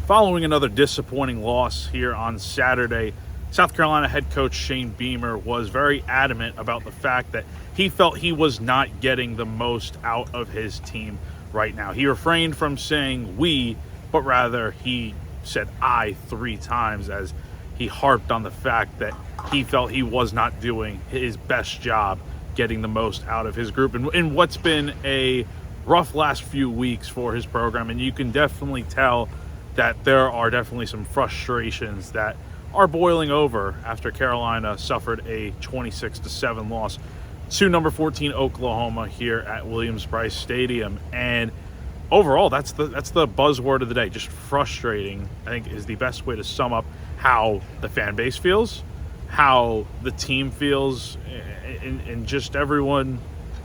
Following another disappointing loss here on Saturday, South Carolina head coach Shane Beamer was very adamant about the fact that he felt he was not getting the most out of his team right now. He refrained from saying we, but rather he said I 3 times as he harped on the fact that he felt he was not doing his best job getting the most out of his group in what's been a rough last few weeks for his program. And you can definitely tell that there are definitely some frustrations that are boiling over after Carolina suffered a 26-7 loss to number 14 Oklahoma here at Williams-Brice Stadium. And overall, that's the buzzword of the day. Just frustrating, I think, is the best way to sum up how the fan base feels, how the team feels, and just everyone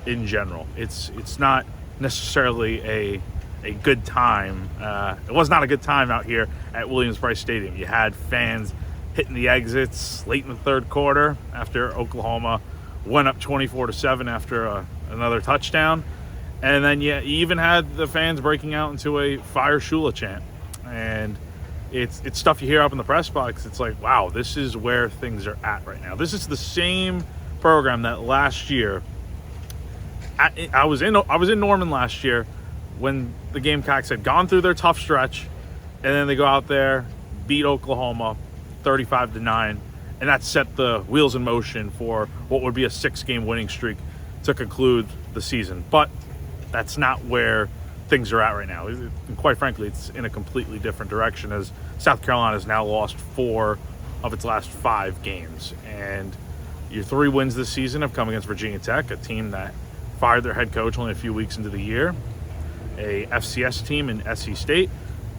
in general. It's not necessarily a good time. It was not a good time out here at Williams-Brice Stadium. You had fans hitting the exits late in the third quarter after Oklahoma went up 24-7 after another touchdown. And then you even had the fans breaking out into a Fire Shula chant. And it's stuff you hear up in the press box. It's like, wow, this is where things are at right now. This is the same program that last year, I was in Norman last year when the Gamecocks had gone through their tough stretch, and then they go out there, beat Oklahoma 35-9, and that set the wheels in motion for what would be a 6-game winning streak to conclude the season. But that's not where things are at right now. And quite frankly, it's in a completely different direction, as South Carolina has now lost 4 of its last 5 games. And your 3 wins this season have come against Virginia Tech, a team that fired their head coach only a few weeks into the year, a FCS team in SC State,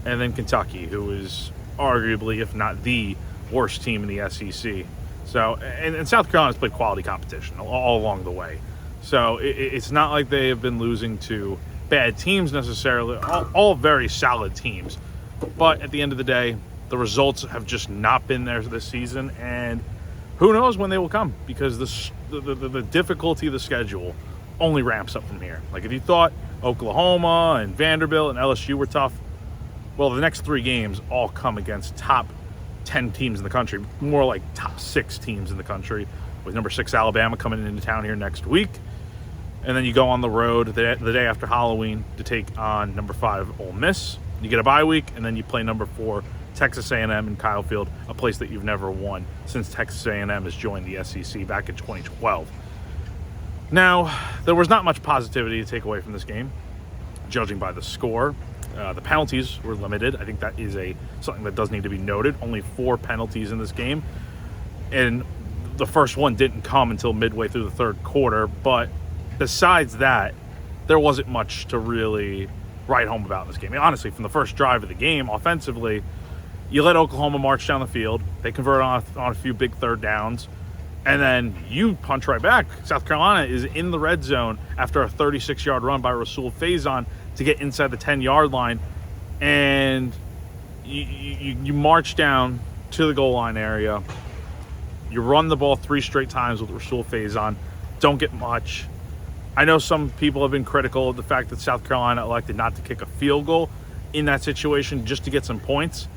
and then Kentucky, who is arguably, if not the worst team in the SEC. So, and South Carolina's played quality competition all along the way. So it's not like they have been losing to bad teams necessarily, all very solid teams. But at the end of the day, the results have just not been there this season, and who knows when they will come, because the difficulty of the schedule only ramps up from here. Like, if you thought Oklahoma and Vanderbilt and LSU were tough, well, the next 3 games all come against top 10 teams in the country, more like top 6 teams in the country, with number 6 Alabama coming into town here next week. And then you go on the road the day after Halloween to take on number 5 Ole Miss. You get a bye week, and then you play number 4 Texas A&M in Kyle Field, a place that you've never won since Texas A&M has joined the SEC back in 2012. Now, there was not much positivity to take away from this game, judging by the score. The penalties were limited. I think that is something that does need to be noted. Only 4 penalties in this game, and the first one didn't come until midway through the third quarter. But besides that, there wasn't much to really write home about in this game. I mean, honestly, from the first drive of the game, offensively, you let Oklahoma march down the field. They convert on a few big third downs, and then you punch right back. South Carolina is in the red zone after a 36-yard run by Rasul Faison to get inside the 10-yard line, and you march down to the goal line area. You run the ball 3 straight times with Rasul Faison. Don't get much. I know some people have been critical of the fact that South Carolina elected not to kick a field goal in that situation just to get some points.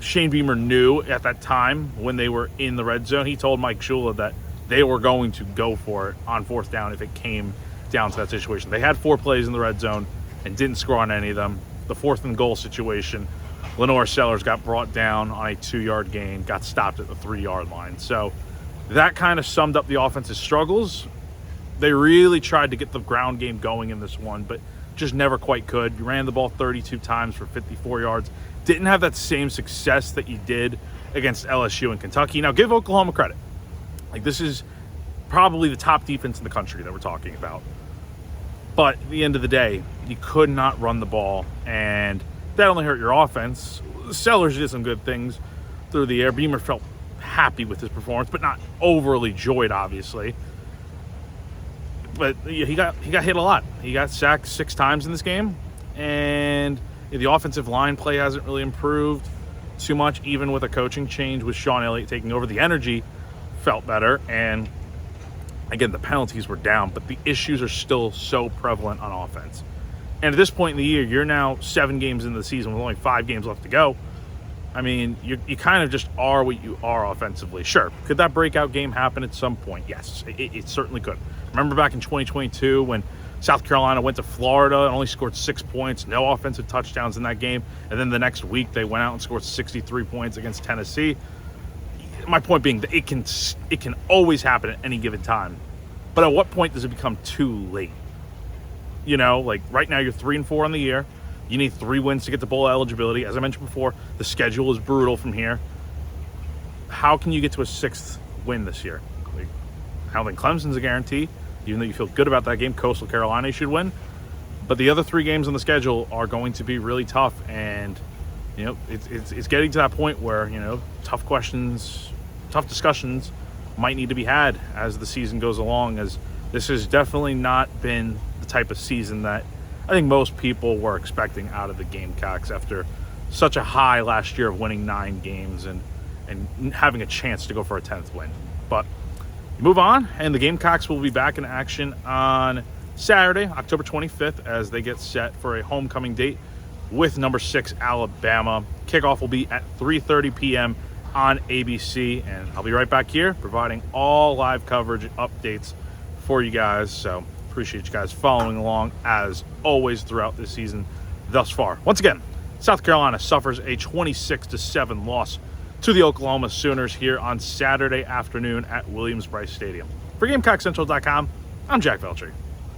Shane Beamer knew at that time when they were in the red zone. He told Mike Shula that they were going to go for it on 4th down if it came down to that situation. They had 4 plays in the red zone and didn't score on any of them. The 4th and goal situation, Lenore Sellers got brought down on a 2-yard gain, got stopped at the 3-yard line. So that kind of summed up the offense's struggles. They really tried to get the ground game going in this one, but just never quite could. You ran the ball 32 times for 54 yards. Didn't have that same success that you did against LSU and Kentucky. Now, give Oklahoma credit. Like, this is probably the top defense in the country that we're talking about. But at the end of the day, you could not run the ball, and that only hurt your offense. Sellers did some good things through the air. Beamer felt happy with his performance, but not overly joyed, obviously. But he got hit a lot. He got sacked 6 times in this game, and the offensive line play hasn't really improved too much, even with a coaching change with Sean Elliott taking over. The energy felt better, and again, the penalties were down, but the issues are still so prevalent on offense. And at this point in the year, you're now 7 games into the season with only 5 games left to go. I mean, you kind of just are what you are offensively. Sure, could that breakout game happen at some point? Yes, it certainly could. Remember back in 2022 when South Carolina went to Florida and only scored 6 points, no offensive touchdowns in that game, and then the next week they went out and scored 63 points against Tennessee. My point being that it can always happen at any given time. But at what point does it become too late? You know, like right now you're 3-4 on the year. You need 3 wins to get to bowl eligibility. As I mentioned before, the schedule is brutal from here. How can you get to a 6th win this year? Like, I don't think Clemson's a guarantee. Even though you feel good about that game, Coastal Carolina should win. But the other 3 games on the schedule are going to be really tough. And, you know, it's getting to that point where, you know, tough discussions might need to be had as the season goes along, as this has definitely not been the type of season that I think most people were expecting out of the Gamecocks after such a high last year of winning 9 games and having a chance to go for a 10th win. But you move on, and the Gamecocks will be back in action on Saturday, October 25th, as they get set for a homecoming date with number 6 Alabama. Kickoff will be at 3:30 p.m. on ABC, and I'll be right back here providing all live coverage and updates for you guys. So appreciate you guys following along as always throughout this season thus far. Once again, South Carolina suffers a 26-7 loss to the Oklahoma Sooners here on Saturday afternoon at Williams-Brice Stadium. For GamecockCentral.com, I'm Jack Veltri.